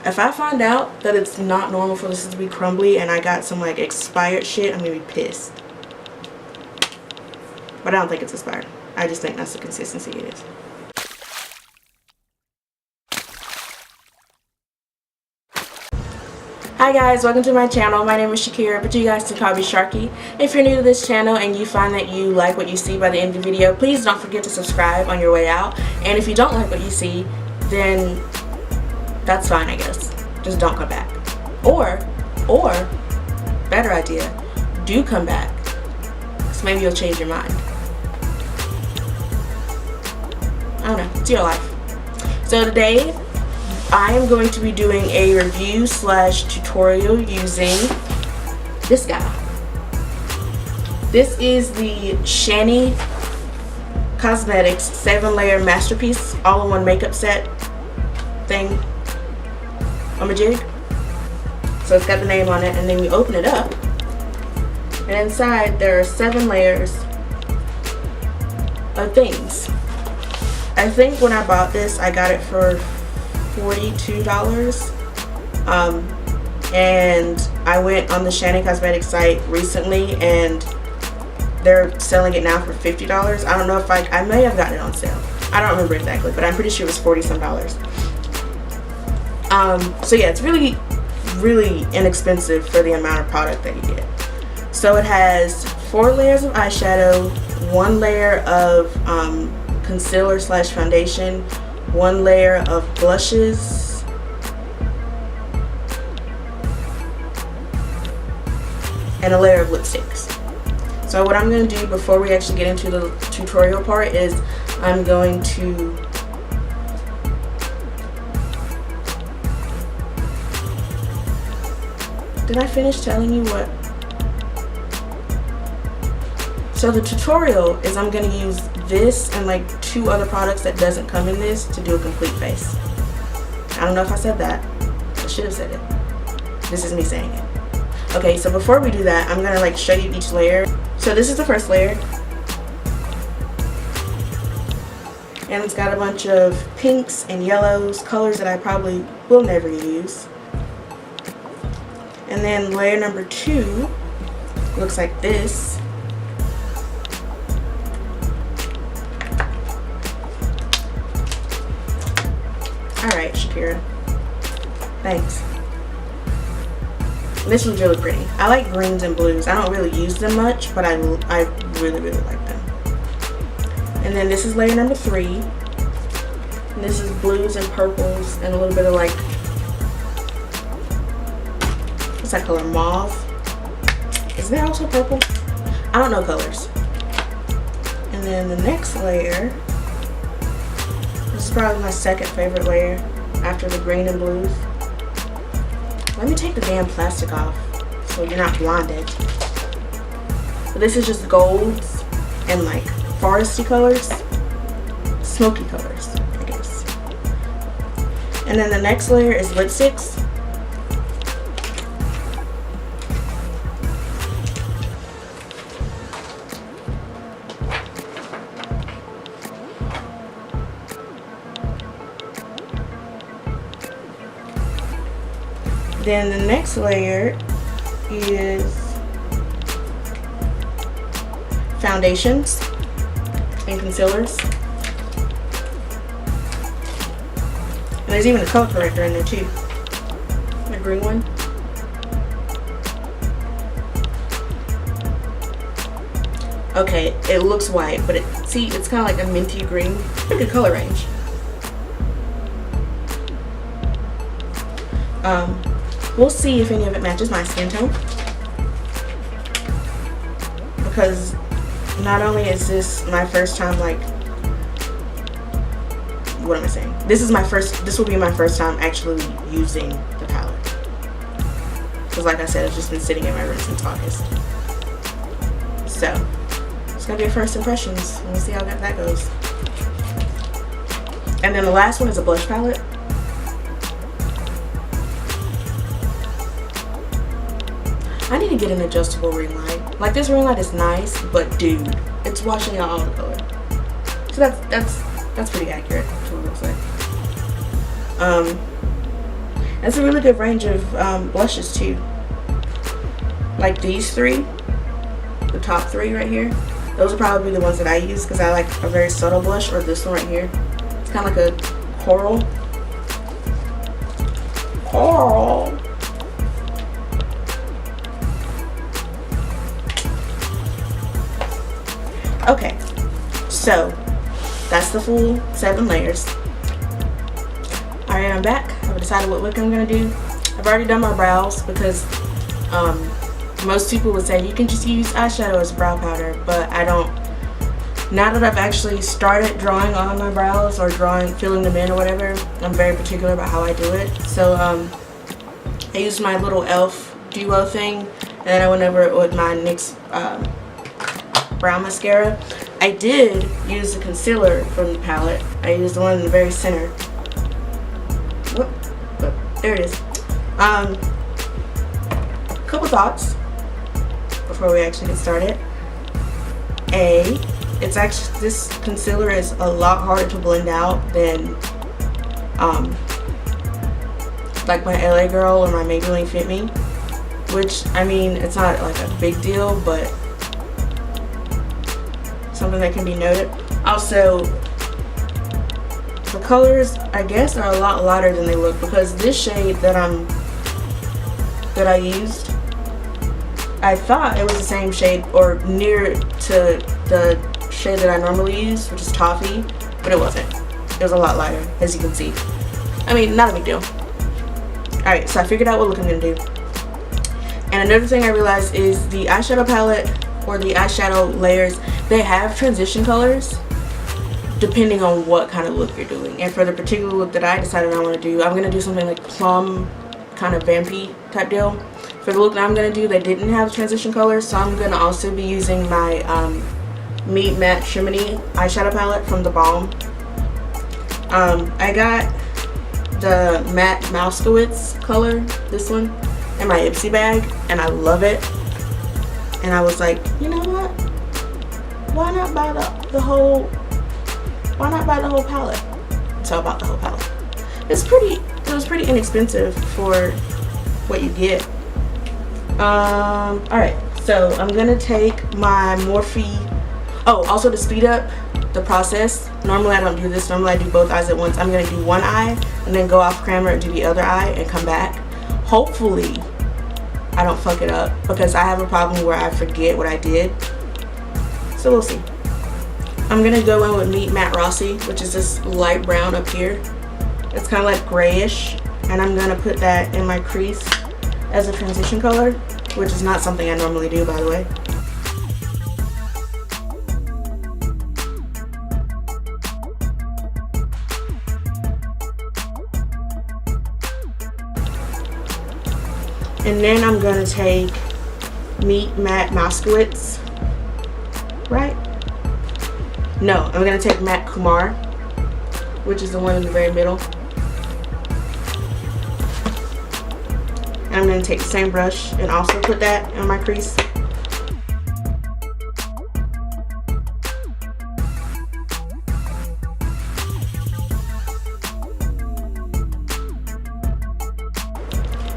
If I find out that it's not normal for this to be crumbly and I got some like expired shit, I'm gonna be pissed. But I don't think it's expired. I just think that's the consistency it is. Hi guys, welcome to my channel. My name is Shakira, but you guys can call me Sharky. If you're new to this channel and you find that you like what you see by the end of the video, please don't forget to subscribe on your way out. And if you don't like what you see, then that's fine, I guess. Just don't come back. Or, better idea, do come back. Because maybe you'll change your mind. I don't know, it's your life. So today, I am going to be doing a review / tutorial using this guy. This is the Shany Cosmetics 7-layer masterpiece all-in-one makeup set thing on my jig. So it's got the name on it, and then you open it up, and inside there are 7 layers of things. I think when I bought this, I got it for $42, and I went on the Shany Cosmetics site recently and they're selling it now for $50. I don't know if I may have gotten it on sale. I don't remember exactly, but I'm pretty sure it was $40 some. So yeah, it's really inexpensive for the amount of product that you get. So it has 4 layers of eyeshadow, 1 layer of concealer / foundation, 1 layer of blushes, and a layer of lipsticks. So what I'm going to do before we actually get into the tutorial part is I'm going to Did I finish telling you what? So the tutorial is I'm going to use this and like 2 other products that doesn't come in this to do a complete face. I don't know if I said that. I should have said it. This is me saying it. Okay, so before we do that, I'm going to like show you each layer. So this is the first layer. And it's got a bunch of pinks and yellows, colors that I probably will never use. And then layer number 2 looks like this. Alright, Shakira. Thanks. This one's really pretty. I like greens and blues. I don't really use them much, but I really like them. And then this is layer number 3. And this is blues and purples and a little bit of like, what's that color? Mauve? Is there also purple? I don't know colors. And then the next layer, this is probably my second favorite layer after the green and blues. Let me take the damn plastic off so you're not blinded. So this is just golds and like foresty colors, smoky colors, I guess. And then the next layer is lipsticks. Then the next layer is foundations and concealers. And there's even a color corrector in there too. The green one. Okay, it looks white, but it's kind of like a minty green. Pretty good color range. We'll see if any of it matches my skin tone, because not only is this my first time, like, what am I saying? This will be my first time actually using the palette, because like I said, it's just been sitting in my room since August. So it's gonna be a first impressions. We'll see how that goes. And then the last one is a blush palette. I need to get an adjustable ring light. Like, this ring light is nice, but dude, it's washing out all the color. So that's pretty accurate to what it looks like. It's a really good range of blushes too. Like these three, the top three right here, those are probably the ones that I use because I like a very subtle blush, or this one right here. It's kind of like a coral. Okay, so that's the full 7 layers. Alright, I'm back. I've decided what look I'm gonna do. I've already done my brows because most people would say you can just use eyeshadow as brow powder, but I don't. Now that I've actually started drawing on my brows or filling them in or whatever, I'm very particular about how I do it. So I used my little e.l.f. duo thing, and then I went over it with my NYX brown mascara. I did use the concealer from the palette. I used the one in the very center. Whoop, there it is. Couple thoughts before we actually get started. This concealer is a lot harder to blend out than like my LA Girl or my Maybelline Fit Me, which, I mean, it's not like a big deal, but something that can be noted. Also, the colors, I guess, are a lot lighter than they look, because this shade that I used, I thought it was the same shade or near to the shade that I normally use, which is Toffee, but it wasn't. It was a lot lighter, as you can see. I mean, not a big deal. Alright, so I figured out what look I'm going to do. And another thing I realized is the eyeshadow palette or the eyeshadow layers, they have transition colors depending on what kind of look you're doing. And for the particular look that I decided I want to do, I'm going to do something like plum, kind of vampy type deal. For the look that I'm going to do, they didn't have transition colors, so I'm going to also be using my Meet Matte Trimony eyeshadow palette from the Balm. I got the Matte Mouskowitz color, this one, in my Ipsy bag, and I love it. And I was like, you know what? Why not buy the whole palette? So I bought the whole palette. It was pretty inexpensive for what you get. Alright, so I'm gonna take my Morphe. Oh, also to speed up the process, normally I don't do this. Normally I do both eyes at once. I'm gonna do one eye and then go off camera and do the other eye and come back. Hopefully I don't fuck it up, because I have a problem where I forget what I did. So we'll see. I'm gonna go in with Meet Matte Rossi, which is this light brown up here. It's kind of like grayish, and I'm gonna put that in my crease as a transition color, which is not something I normally do, by the way. And then I'm gonna take Meet Matte Mouskowitz, right? No, I'm gonna take Matte Kumar, which is the one in the very middle. And I'm gonna take the same brush and also put that in my crease.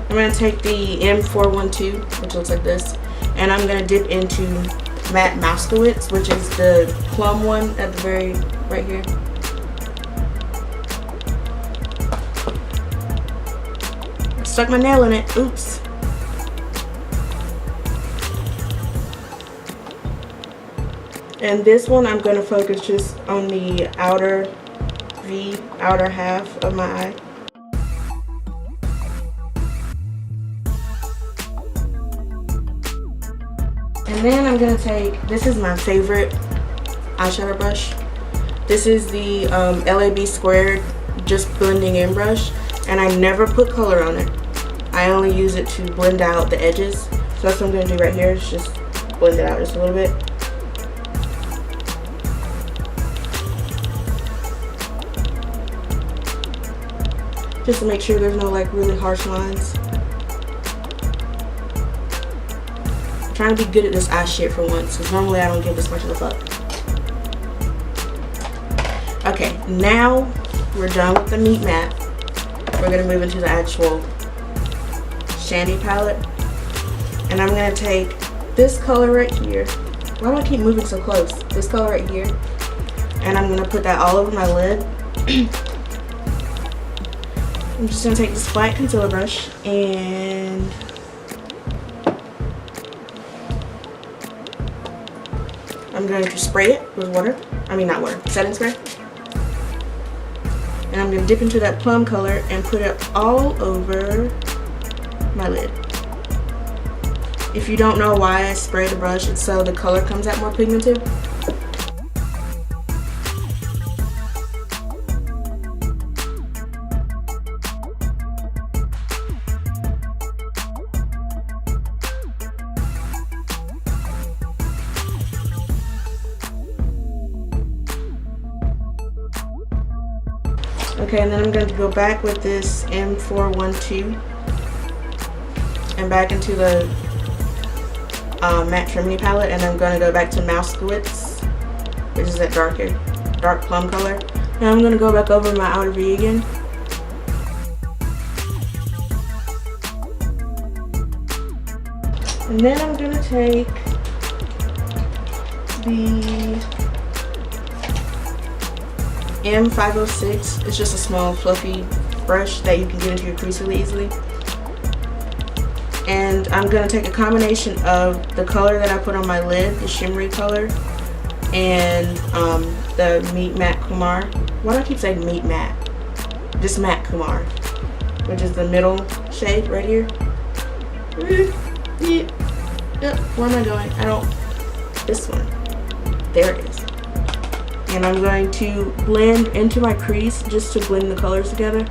I'm going to take the M412, which looks like this, and I'm going to dip into Matte Mouskowitz, which is the plum one at the very right here. I stuck my nail in it. Oops. And this one I'm going to focus just on the outer half of my eye. And then I'm going to take, this is my favorite eyeshadow brush. This is the LAB Squared Just Blending In brush. And I never put color on it. I only use it to blend out the edges. So that's what I'm going to do right here, is just blend it out just a little bit. Just to make sure there's no like really harsh lines. Trying to be good at this eye shit for once, because normally I don't give this much of a fuck. Okay, now we're done with the Meet Matte. we're gonna move into the actual Shany palette. And I'm gonna take this color right here. Why do I keep moving so close? This color right here. And I'm gonna put that all over my lid. I'm just gonna take this flat concealer brush and I'm going to spray it with water. I mean, not water, setting spray. And I'm going to dip into that plum color and put it all over my lid. If you don't know why I spray the brush, it's so the color comes out more pigmented. Okay, and then I'm going to go back with this M412 and back into the matte Trimony palette, and I'm going to go back to Mousewitz, which is that dark plum color. And I'm going to go back over my outer V again. And then I'm going to take the M506. It's just a small fluffy brush that you can get into your crease really easily. And I'm going to take a combination of the color that I put on my lid, the shimmery color, and the Meat Matte Kumar. Why do I keep saying Meat Matte? Just Matte Kumar, which is the middle shade right here. Yep, where am I going? This one. There it is. And I'm going to blend into my crease just to blend the colors together.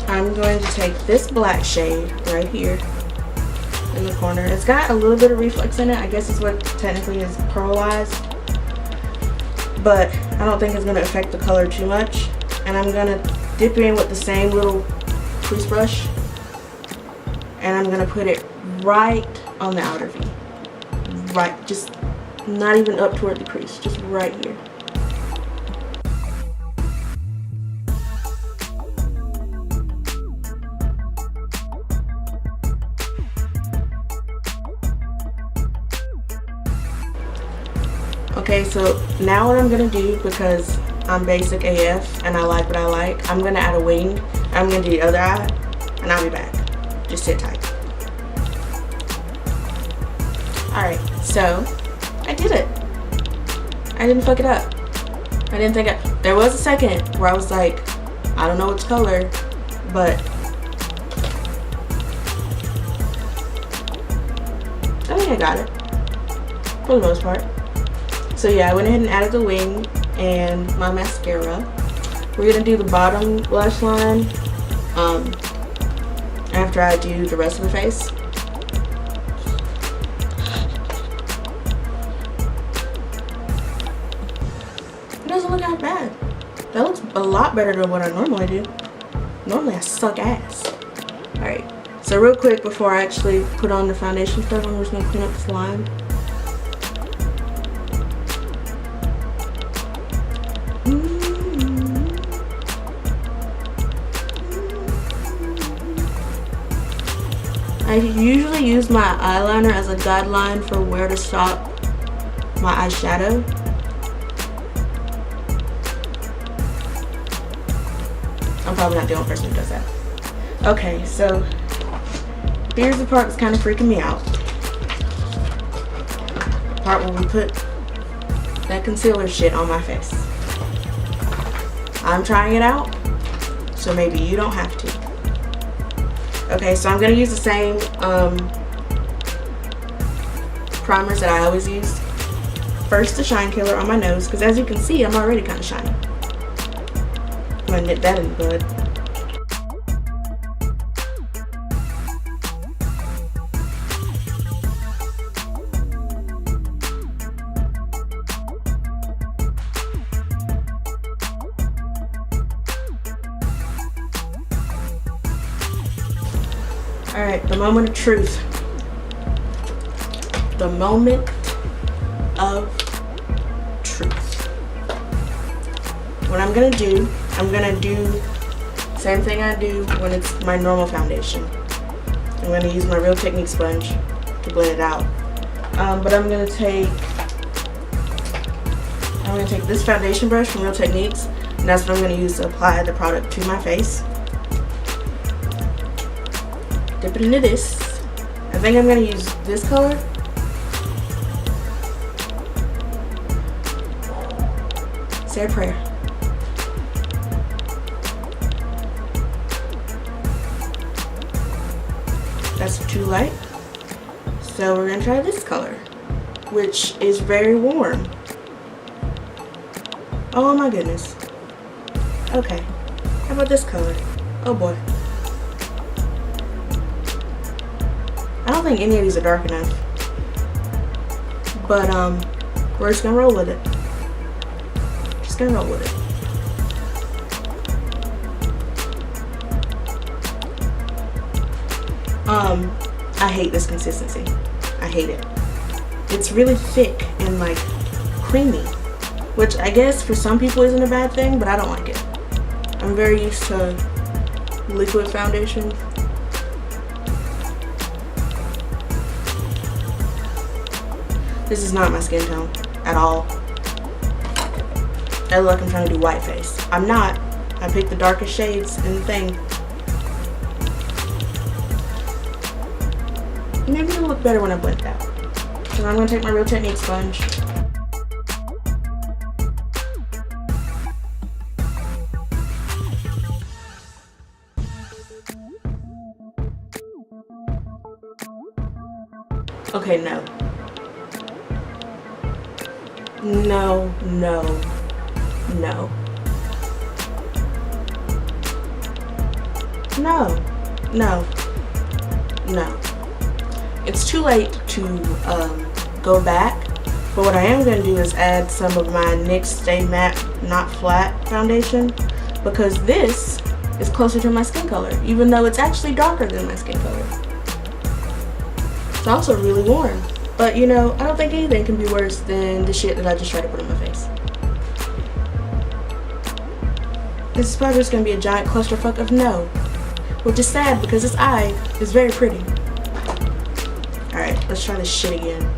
I'm going to take this black shade right here in the corner. It's got a little bit of reflex in it. I guess it's what technically is pearlized, but I don't think it's going to affect the color too much. And I'm going to dip in with the same little crease brush, and I'm going to put it right on the outer V. Right, just not even up toward the crease, just right here. Okay, so now what I'm going to do, because I'm basic AF and I like what I like, I'm going to add a wing. I'm going to do the other eye, and I'll be back. Just sit tight. Alright, so I did it. I didn't fuck it up. I didn't think there was a second where I was like, I don't know which color, but I think I got it for the most part. So yeah, I went ahead and added the wing and my mascara. We're gonna do the bottom lash line after I do the rest of the face. It doesn't look that bad. That looks a lot better than what I normally do. Normally I suck ass. Alright, so real quick before I actually put on the foundation stuff, I'm just gonna clean up this line. I usually use my eyeliner as a guideline for where to stop my eyeshadow. I'm probably not the only person who does that. Okay, so here's the part that's kind of freaking me out. The part where we put that concealer shit on my face. I'm trying it out, so maybe you don't have to. Okay, so I'm going to use the same primers that I always use. First, the Shine Killer on my nose, because as you can see, I'm already kind of shiny. I'm going to nip that in the bud. Alright, the moment of truth. the moment of truth. What I'm gonna do same thing I do when it's my normal foundation. I'm gonna use my Real Technique sponge to blend it out. But I'm gonna take this foundation brush from Real Techniques, and that's what I'm gonna use to apply the product to my face. Dip it into this. I think I'm gonna use this color. Say a prayer. That's too light. So we're gonna try this color, which is very warm. Oh my goodness. Okay. How about this color? Oh boy. I don't think any of these are dark enough. But we're just gonna roll with it. Just gonna roll with it. I hate this consistency. I hate it. It's really thick and like creamy, which I guess for some people isn't a bad thing, but I don't like it. I'm very used to liquid foundation. This is not my skin tone at all. I look like I'm trying to do white face. I'm not. I picked the darkest shades in the thing. Maybe it'll look better when I blend it out. So I'm going to take my Real Technique sponge. Okay, no. No, no, no. No, no, no. It's too late to go back, but what I am going to do is add some of my NYX Stay Matte Not Flat foundation, because this is closer to my skin color, even though it's actually darker than my skin color. It's also really warm, but you know, I don't think anything can be worse than the shit that I just tried to put on my face. This is probably just going to be a giant clusterfuck of no, which is sad because this eye is very pretty. Alright, let's try this shit again.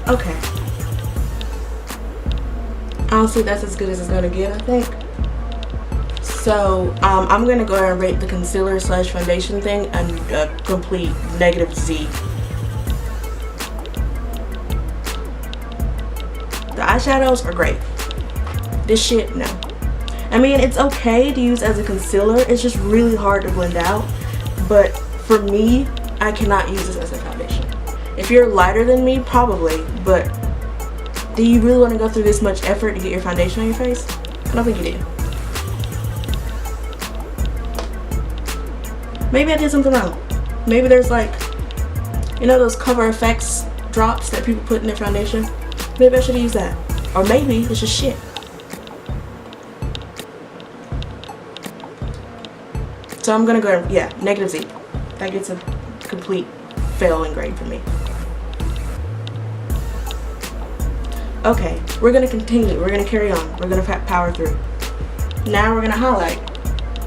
Okay. Honestly, that's as good as it's gonna get, I think. So, I'm gonna go ahead and rate the concealer slash foundation thing a complete negative Z. The eyeshadows are great. This shit, no. I mean, it's okay to use as a concealer. It's just really hard to blend out. But for me, I cannot use this as a foundation. If you're lighter than me, probably, but do you really want to go through this much effort to get your foundation on your face? I don't think you do. Maybe I did something wrong. Maybe there's like, you know those Cover Effects drops that people put in their foundation? Maybe I should use that. Or maybe it's just shit. So I'm gonna go, yeah, negative Z. That gets a complete failing grade for me. Okay, we're gonna continue. We're gonna carry on. We're gonna power through. Now we're gonna highlight.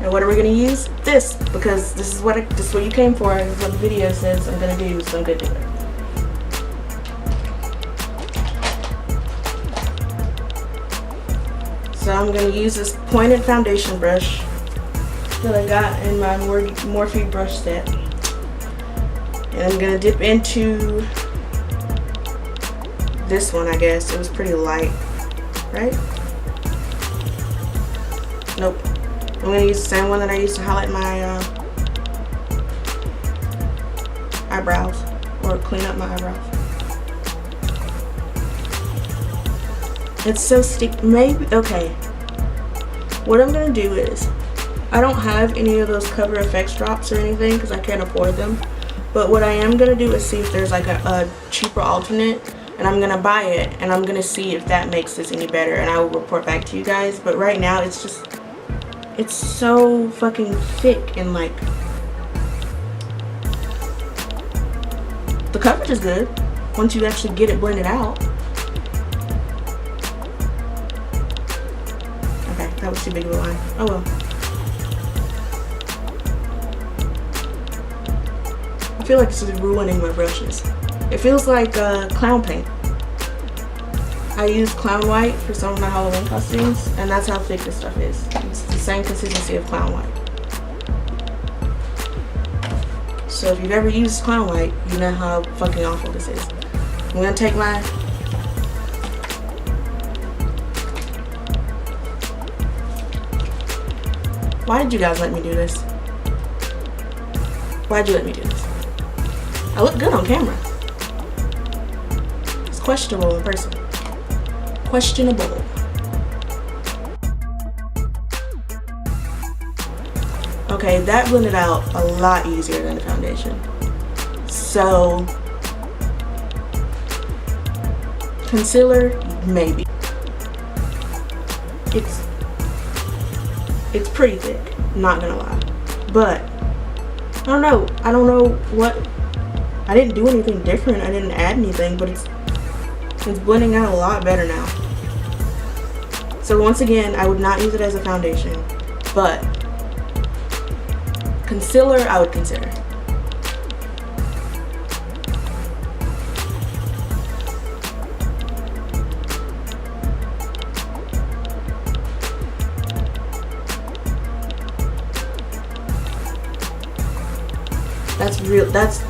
And what are we gonna use? This, because this is what you came for. This is what the video says I'm gonna do, so I'm gonna do it. So I'm gonna use this pointed foundation brush that I got in my Morphe brush set. And I'm gonna dip into this one, I guess. It was pretty light, right? Nope. I'm gonna use the same one that I used to highlight my eyebrows, or clean up my eyebrows. It's so sticky. Maybe, okay. What I'm gonna do is, I don't have any of those Cover FX drops or anything because I can't afford them. But what I am gonna do is see if there's like a cheaper alternate, and I'm gonna buy it, and I'm gonna see if that makes this any better, and I will report back to you guys. But right now, it's just, it's so fucking thick, and like, the coverage is good once you actually get it blended out. Okay, that was too big of a line. Oh well. I feel like this is ruining my brushes. It feels like clown paint. I use clown white for some of my Halloween costumes, and that's how thick this stuff is. It's the same consistency of clown white. So if you've ever used clown white, you know how fucking awful this is. I'm gonna take my Why did you guys let me do this? Why'd you let me do this? I look good on camera. It's questionable in person. Questionable. Okay, that blended out a lot easier than the foundation. So, concealer, maybe. It's pretty thick, not gonna lie. But, I don't know what, I didn't do anything different, I didn't add anything, but it's blending out a lot better now. So once again, I would not use it as a foundation, but concealer, I would consider. That's real, that's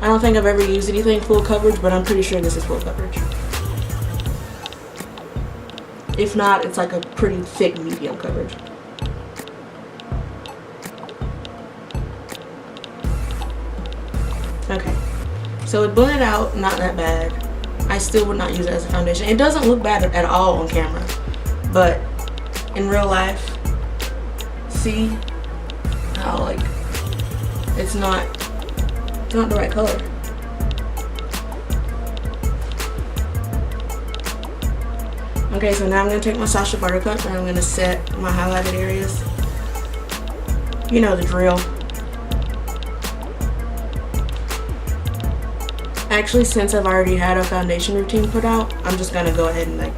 I don't think I've ever used anything full coverage, but I'm pretty sure this is full coverage. If not, it's like a pretty thick medium coverage. Okay, so it blended out, not that bad. I still would not use it as a foundation. It doesn't look bad at all on camera, but in real life, see how like it's not the right color. Okay, so now I'm going to take my Sacha Buttercup and I'm going to set my highlighted areas. You know the drill. Actually, since I've already had a foundation routine put out, I'm just going to go ahead and like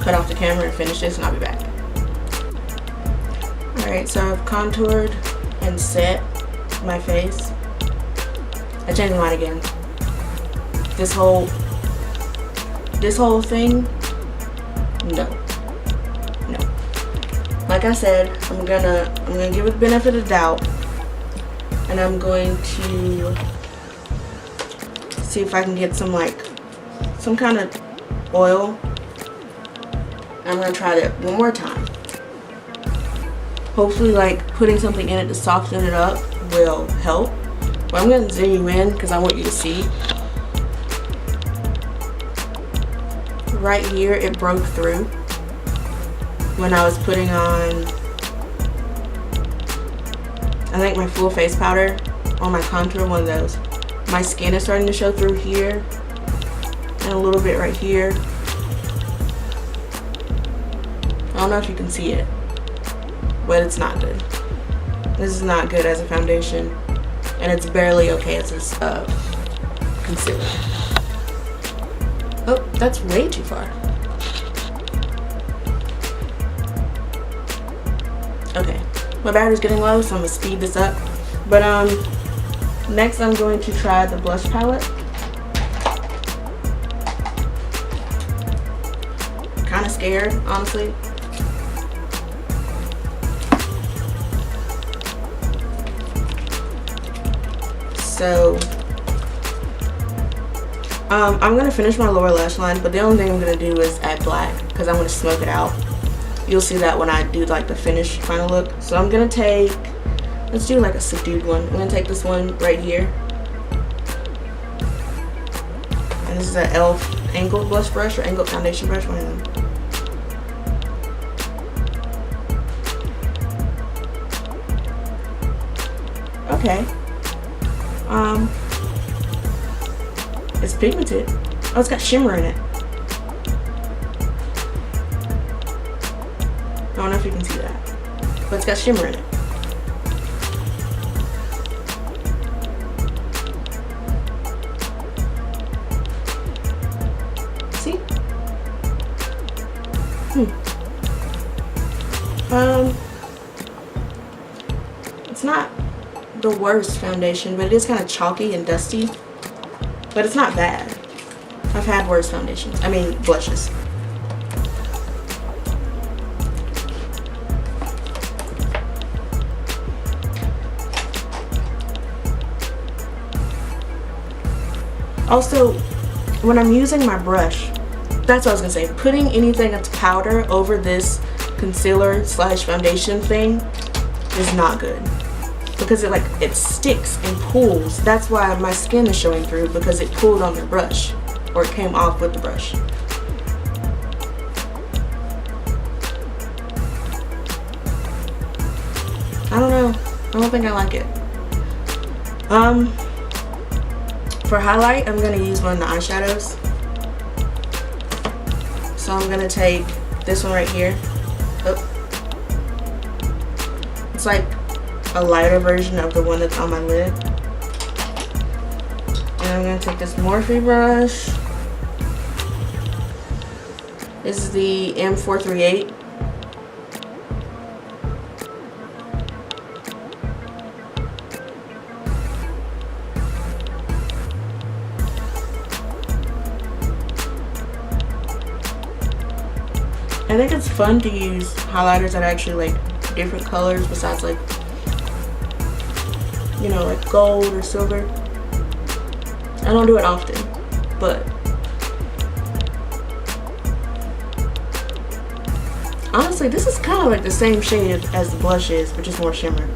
cut off the camera and finish this, and I'll be back. Alright, so I've contoured and set my face. I changed my mind again. This whole thing, no. Like I said, I'm gonna give it the benefit of the doubt, and I'm going to see if I can get some kind of oil. I'm gonna try it one more time. Hopefully, like putting something in it to soften it up will help. But I'm going to zoom you in because I want you to see. Right here, it broke through when I was putting on, I think, my full face powder on my contour, one of those. My skin is starting to show through here and a little bit right here. I don't know if you can see it, but it's not good. This is not good as a foundation. And it's barely okay as a concealer. Oh, that's way too far. Okay, my battery's getting low, so I'm gonna speed this up. But next I'm going to try the blush palette. Kind of scared, honestly. So, I'm going to finish my lower lash line, but the only thing I'm going to do is add black because I'm going to smoke it out. You'll see that when I do like the finished final look. So I'm going to take Let's do like a subdued one. I'm gonna take this one right here. And this is an e.l.f. angled blush brush or angled foundation brush, one of them. Okay. It's pigmented. Oh, it's got shimmer in it. I don't know if you can see that, but it's got shimmer in it. See? It's not the worst foundation, but it is kind of chalky and dusty. But it's not bad. I've had worse foundations. I mean, blushes. Also, when I'm using my brush, that's what I was gonna say. Putting anything that's powder over this concealer slash foundation thing is not good. Because it sticks and pulls. That's why my skin is showing through, because it pulled on the brush, or it came off with the brush. I don't know. I don't think I like it. For highlight, I'm gonna use one of the eyeshadows. So I'm gonna take this one right here. Oh. It's like a lighter version of the one that's on my lid. And I'm going to take this Morphe brush. This is the M438. I think it's fun to use highlighters that are actually like different colors besides like, you know, like gold or silver. I don't do it often, but honestly, this is kind of like the same shade as the blush is, but just more shimmer.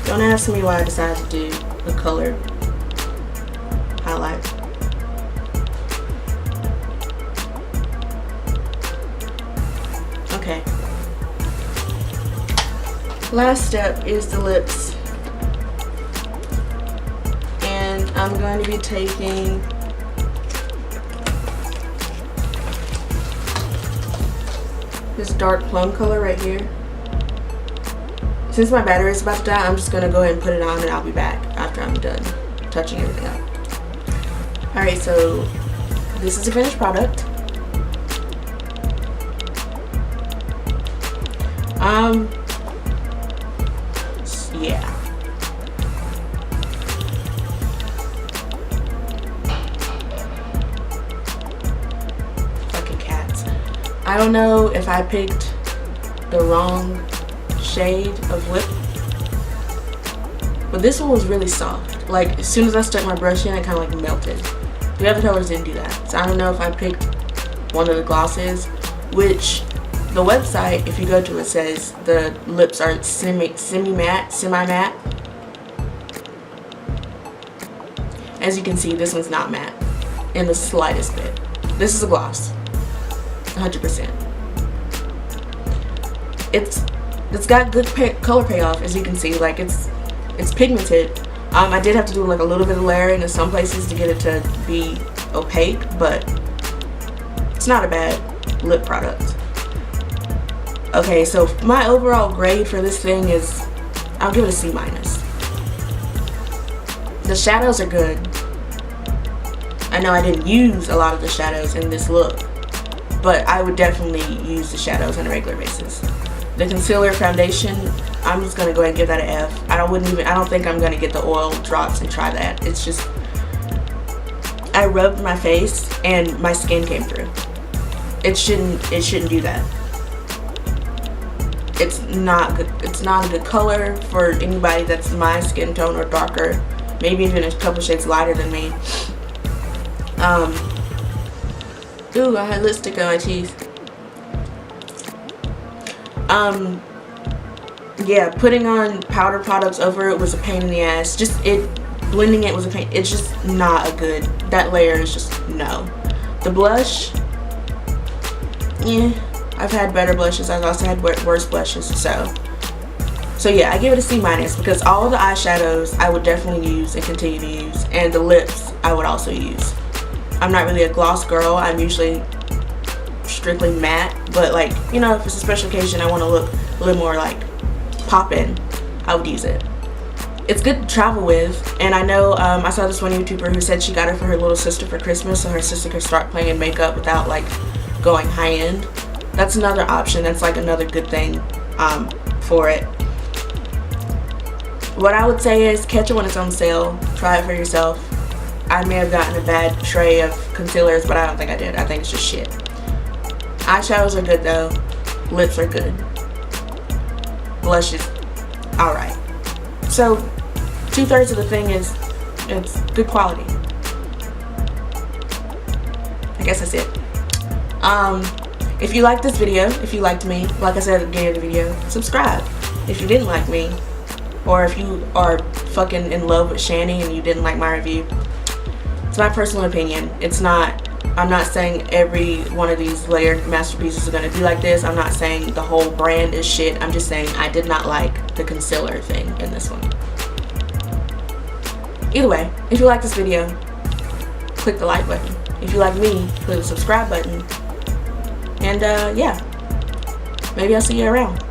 Don't ask me why I decided to do the colored highlight. Okay. Last step is the lips. And I'm going to be taking this dark plum color right here. Since my battery is about to die, I'm just going to go ahead and put it on and I'll be back after I'm done touching everything up. Alright, so this is a finished product. Yeah. Fucking cats. I don't know if I picked the wrong shade of lip, but this one was really soft. Like as soon as I stuck my brush in, it kind of like melted. The other colors didn't do that, so I don't know if I picked one of the glosses, which the website, if you go to it, says the lips are semi-matte. As you can see, this one's not matte in the slightest bit. This is a gloss, 100%. It's got good color payoff, as you can see. Like it's pigmented. I did have to do like a little bit of layering in some places to get it to be opaque, but it's not a bad lip product. Okay, so my overall grade for this thing is, I'll give it a C-. The shadows are good. I know I didn't use a lot of the shadows in this look, but I would definitely use the shadows on a regular basis. The concealer foundation, I'm just gonna go ahead and give that an F. I don't think I'm gonna get the oil drops and try that. It's just, I rubbed my face and my skin came through. it shouldn't do that. It's not good. It's not a good color for anybody that's my skin tone or darker, maybe even a couple shades lighter than me. Ooh, I had lipstick on my teeth. Yeah, putting on powder products over it was a pain in the ass. Just blending it was a pain. It's just not a good, that layer is just no. The blush, yeah, I've had better blushes. I've also had worse blushes. So yeah, I give it a C- because all of the eyeshadows I would definitely use and continue to use, and the lips I would also use. I'm not really a gloss girl. I'm usually strictly matte, but like, you know, if it's a special occasion I want to look a little more like poppin', I would use it. It's good to travel with, and I know I saw this one YouTuber who said she got it for her little sister for Christmas so her sister could start playing in makeup without like going high end. That's another option. That's like another good thing for it. What I would say is catch it when it's on sale. Try it for yourself. I may have gotten a bad tray of concealers, but I don't think I did. I think it's just shit. Eyeshadows are good though. Lips are good. Blush is alright. So 2/3 of the thing is it's good quality. I guess that's it. If you liked this video, if you liked me, like I said at the beginning of the video, subscribe. If you didn't like me, or if you are fucking in love with Shany and you didn't like my review, it's my personal opinion. It's not, I'm not saying every one of these layered masterpieces are going to be like this. I'm not saying the whole brand is shit. I'm just saying I did not like the concealer thing in this one. Either way, if you like this video, click the like button. If you like me, click the subscribe button. And yeah, maybe I'll see you around.